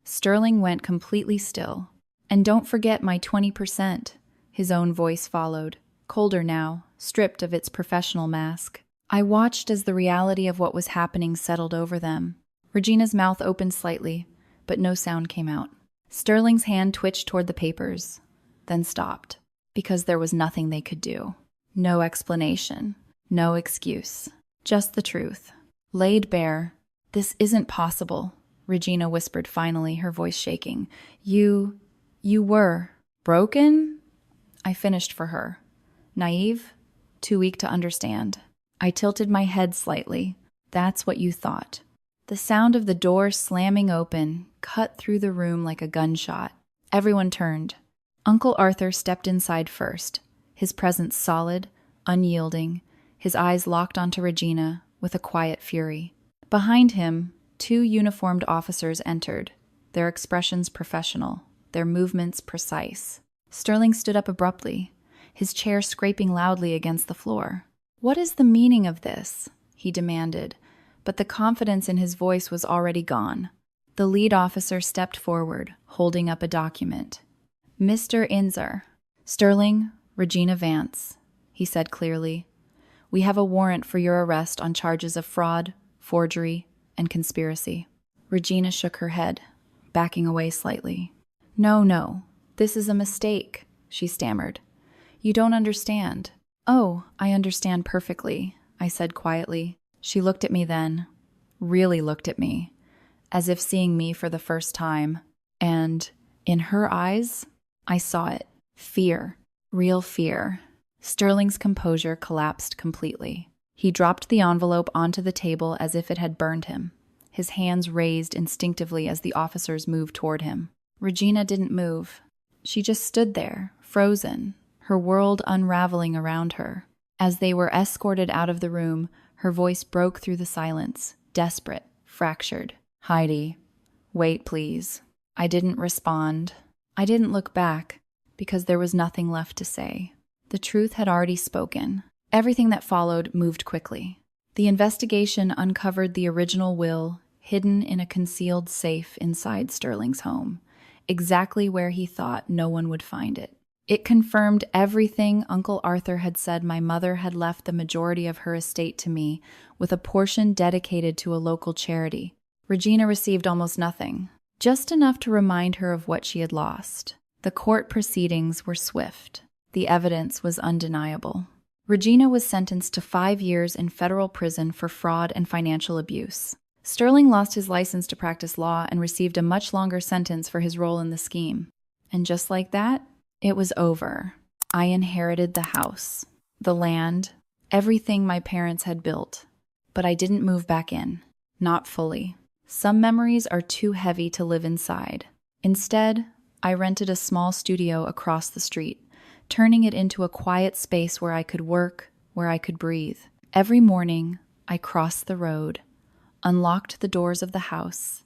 S1: Sterling went completely still. "And don't forget my 20%, his own voice followed, colder now, stripped of its professional mask. I watched as the reality of what was happening settled over them. Regina's mouth opened slightly, but no sound came out. Sterling's hand twitched toward the papers, then stopped, because there was nothing they could do. No explanation, no excuse, just the truth. Laid bare. "This isn't possible," Regina whispered finally, her voice shaking. You were broken?" I finished for her. Naive, too weak to understand. I tilted my head slightly. "That's what you thought." The sound of the door slamming open cut through the room like a gunshot. Everyone turned. Uncle Arthur stepped inside first, his presence solid, unyielding, his eyes locked onto Regina with a quiet fury. Behind him, 2 uniformed officers entered, their expressions professional, their movements precise. Sterling stood up abruptly, his chair scraping loudly against the floor. "What is the meaning of this?" he demanded, but the confidence in his voice was already gone. The lead officer stepped forward, holding up a document. "Mr. Inzer." "Sterling, Regina Vance," he said clearly. "We have a warrant for your arrest on charges of fraud, forgery, and conspiracy." Regina shook her head, backing away slightly. No, this is a mistake," she stammered. "You don't understand." "Oh, I understand perfectly," I said quietly. She looked at me then, really looked at me, as if seeing me for the first time. And in her eyes, I saw it. Fear. Real fear. Sterling's composure collapsed completely. He dropped the envelope onto the table as if it had burned him, his hands raised instinctively as the officers moved toward him. Regina didn't move. She just stood there, frozen, her world unraveling around her. As they were escorted out of the room, her voice broke through the silence, desperate, fractured. "Heidi, wait, please." I didn't respond. I didn't look back, because there was nothing left to say. The truth had already spoken. Everything that followed moved quickly. The investigation uncovered the original will hidden in a concealed safe inside Sterling's home, exactly where he thought no one would find it. It confirmed everything Uncle Arthur had said. My mother had left the majority of her estate to me, with a portion dedicated to a local charity. Regina received almost nothing, just enough to remind her of what she had lost. The court proceedings were swift. The evidence was undeniable. Regina was sentenced to 5 years in federal prison for fraud and financial abuse. Sterling lost his license to practice law and received a much longer sentence for his role in the scheme. And just like that, it was over. I inherited the house, the land, everything my parents had built. But I didn't move back in. Not fully. Some memories are too heavy to live inside. Instead, I rented a small studio across the street, turning it into a quiet space where I could work, where I could breathe. Every morning, I crossed the road, unlocked the doors of the house,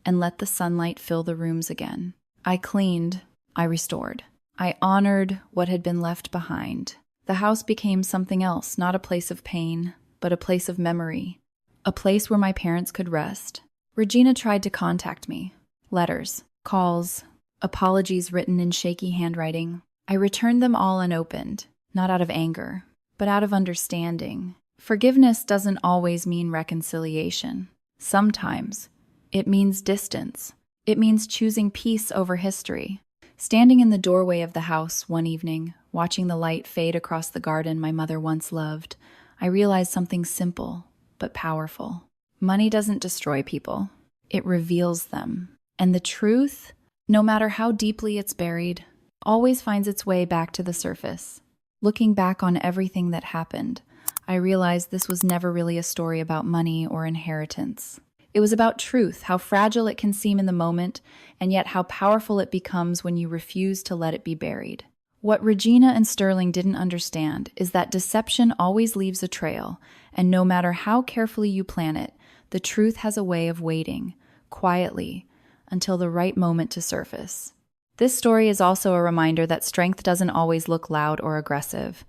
S1: and let the sunlight fill the rooms again. I cleaned, I restored. I honored what had been left behind. The house became something else, not a place of pain, but a place of memory, a place where my parents could rest. Regina tried to contact me. Letters, calls, apologies written in shaky handwriting. I returned them all unopened, not out of anger, but out of understanding. Forgiveness doesn't always mean reconciliation. Sometimes it means distance. It means choosing peace over history. Standing in the doorway of the house one evening, watching the light fade across the garden my mother once loved, I realized something simple but powerful. Money doesn't destroy people. It reveals them. And the truth, no matter how deeply it's buried, always finds its way back to the surface. Looking back on everything that happened, I realized this was never really a story about money or inheritance. It was about truth, how fragile it can seem in the moment, and yet how powerful it becomes when you refuse to let it be buried. What Regina and Sterling didn't understand is that deception always leaves a trail, and no matter how carefully you plan it, the truth has a way of waiting, quietly, until the right moment to surface. This story is also a reminder that strength doesn't always look loud or aggressive.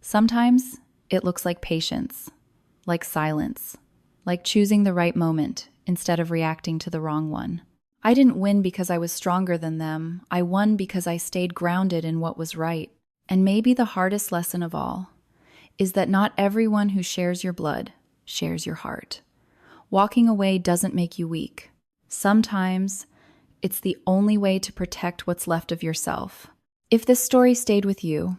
S1: Sometimes it looks like patience, like silence, like choosing the right moment instead of reacting to the wrong one. I didn't win because I was stronger than them. I won because I stayed grounded in what was right. And maybe the hardest lesson of all is that not everyone who shares your blood shares your heart. Walking away doesn't make you weak. Sometimes it's the only way to protect what's left of yourself. If this story stayed with you,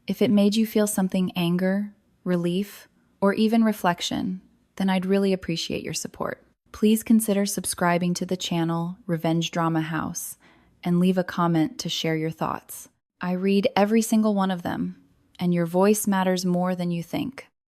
S1: if it made you feel something anger, relief, or even reflection, then I'd really appreciate your support. Please consider subscribing to the channel Revenge Drama House and leave a comment to share your thoughts. I read every single one of them, and your voice matters more than you think.